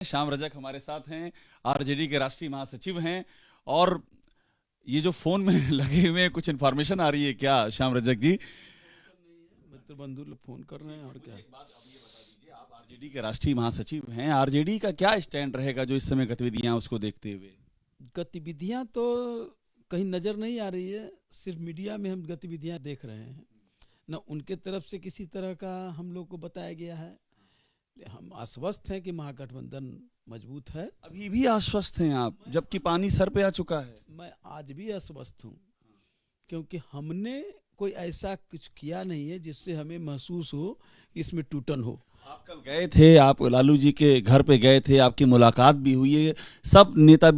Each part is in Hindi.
श्याम रजक हमारे साथ हैं, आरजेडी के राष्ट्रीय महासचिव हैं। और ये जो फोन में लगे हुए हैं, कुछ इन्फॉर्मेशन आ रही है क्या श्याम रजक जी? मित्र बंधु लोग फोन कर रहे हैं और क्या। एक बात अब ये बता दीजिए, आप आरजेडी के राष्ट्रीय महासचिव हैं, आरजेडी का क्या स्टैंड रहेगा जो इस समय गतिविधियां उसको देखते हुए? गतिविधियां तो कहीं नजर नहीं आ रही है, सिर्फ मीडिया में हम गतिविधियां देख रहे हैं। न उनके तरफ से किसी तरह का हम लोग को बताया गया है। हम आश्वस्त हैं कि महागठबंधन मजबूत है। अभी भी आश्वस्त हैं आप, जबकि पानी सर पे आ चुका है? मैं आज भी आश्वस्त हूँ, क्योंकि हमने कोई ऐसा कुछ किया नहीं है जिससे हमें महसूस हो इसमें टूटन हो। आप कल गए थे, आप लालू जी के घर पे गए थे, आपकी मुलाकात भी हुई है, सब नेता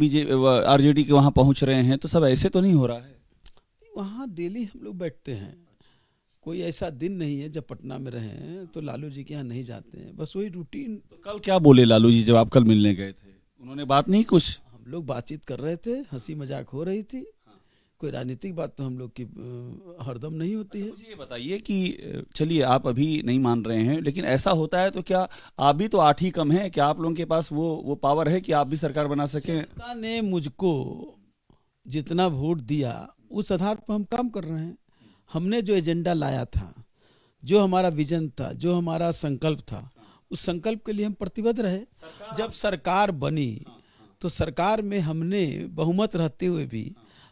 आरजेडी के वहां पहुंच रहे हैं, तो सब ऐसे तो नहीं हो रहा है? वहाँ डेली हम लोग बैठते हैं, कोई ऐसा दिन नहीं है जब पटना में रहे हैं तो लालू जी के यहाँ नहीं जाते हैं, बस वही रूटीन। तो कल क्या बोले लालू जी जब आप कल मिलने गए थे? उन्होंने बात नहीं कुछ? हम लोग बातचीत कर रहे थे, हंसी मजाक हो रही थी। कोई राजनीतिक बात तो हम लोग की हरदम नहीं होती है। मुझे ये बताइए कि चलिए आप अभी नहीं मान रहे हैं, लेकिन ऐसा होता है तो क्या आप भी तो 8 ही कम हैं, क्या आप लोगों के पास वो पावर है कि आप भी सरकार बना सकें? जनता ने मुझको जितना वोट दिया उस आधार पर हम काम कर रहे हैं। हमने जो एजेंडा लाया था, जो हमारा विजन था, जो हमारा संकल्प था, उस संकल्प के लिए हम प्रतिबद्ध रहे। जब सरकार बनी तो सरकार में हमने बहुमत रहते हुए भी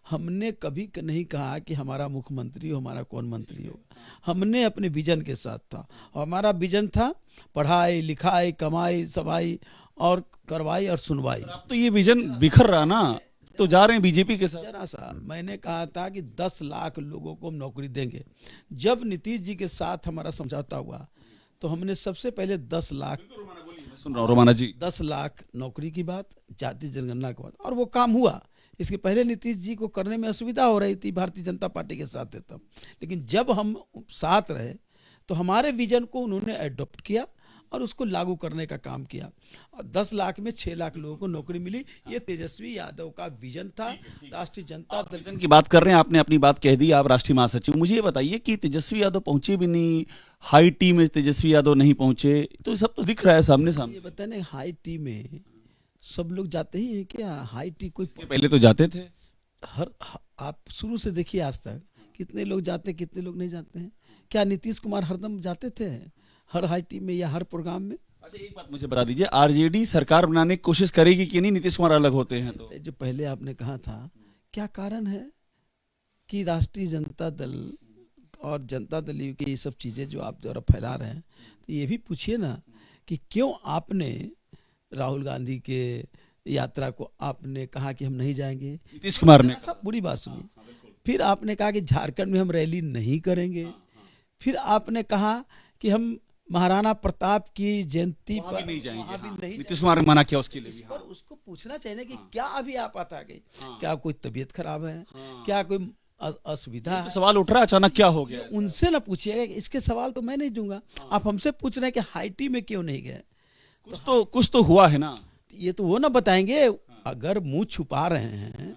हमने कभी नहीं कहा कि हमारा मुख्यमंत्री हो, हमारा कौन मंत्री हो। हमने अपने विजन के साथ था, और हमारा विजन था पढ़ाई लिखाई कमाई सफाई और करवाई और सुनवाई। अब तो ये विजन बिखर रहा ना, तो जा रहे हैं बीजेपी के साथ। जरा सा मैंने कहा था कि 10 लाख लोगों को हम नौकरी देंगे। जब नीतीश जी के साथ हमारा समझौता हुआ तो हमने सबसे पहले 10 लाख, सुन रहा हूं रोमाना जी, 10 लाख नौकरी की बात, जाति जनगणना की बात, और वो काम हुआ। इसके पहले नीतीश जी को करने में असुविधा हो रही थी, भारतीय जनता पार्टी के साथ थे तब। लेकिन जब हम साथ रहे तो हमारे विजन को उन्होंने एडॉप्ट किया और उसको लागू करने का काम किया, और 10 लाख में 6 लाख लोगों को नौकरी मिली। ये तेजस्वी यादव का विजन था। राष्ट्रीय जनता दल विजन की बात कर रहे हैं, आपने अपनी बात कह दी, आप राष्ट्रीय महासचिव। मुझे ये बताइए कि तेजस्वी यादव पहुंचे भी नहीं, हाई टी में तेजस्वी यादव नहीं पहुंचे, तो सब तो दिख रहा है सामने सामने। ये बताने हाई टी में सब लोग जाते ही हैं क्या? हाई टी कोई पहले तो जाते थे। आप शुरू से देखिए आज तक कितने लोग जाते कितने लोग नहीं जाते हैं। क्या नीतीश कुमार हरदम जाते थे हर हाई टी में या हर प्रोग्राम में? अच्छा एक बात मुझे बता दीजिए, आरजेडी सरकार बनाने की कोशिश करेगी कि नहीं नीतीश कुमार अलग होते हैं तो? जो पहले आपने कहा था, क्या कारण है कि राष्ट्रीय जनता दल और जनता दल की ये सब चीजें जो आप द्वारा फैला रहे हैं, तो ये भी पूछिए ना कि क्यों आपने राहुल गांधी के यात्रा को आपने कहा कि हम नहीं जाएंगे? नीतीश कुमार ने सब बुरी बात सुनी। फिर आपने कहा कि झारखंड में हम रैली नहीं करेंगे। फिर आपने कहा कि हम महाराणा प्रताप की जयंती पर नहीं जाएंगे। नहीं नीतीश कुमार ने मना किया उसके लिए भी। पर उसको पूछना चाहिए ना कि क्या अभी आप आ गई? क्या कोई तबीयत खराब है? क्या कोई असुविधा है? सवाल उठ रहा है अचानक, क्या हो गया? उनसे ना पूछिएगा, इसके सवाल तो मैं नहीं दूंगा। आप हमसे पूछ रहे हैं कि हाई टी में क्यों नहीं गए? कुछ तो हुआ है ना। ये तो वो ना बताएंगे। अगर मुंह छुपा रहे हैं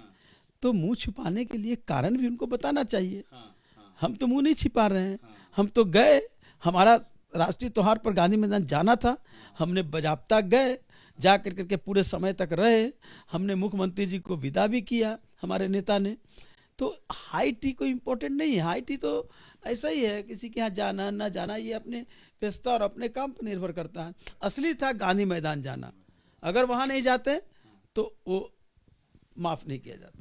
तो मुंह छुपाने के लिए कारण भी उनको बताना चाहिए। हम तो मुंह नहीं छिपा रहे हैं, हम तो गए। हमारा राष्ट्रीय त्योहार पर गांधी मैदान जाना था, हमने बजाबता गए, जा करके पूरे समय तक रहे। हमने मुख्यमंत्री जी को विदा भी किया हमारे नेता ने। तो हाई टी कोई इम्पोर्टेंट नहीं है। हाई टी तो ऐसा ही है, किसी के यहाँ जाना ना जाना ये अपने व्यस्तता और अपने काम पर निर्भर करता है। असली था गांधी मैदान जाना, अगर वहाँ नहीं जाते तो वो माफ नहीं किया जाता।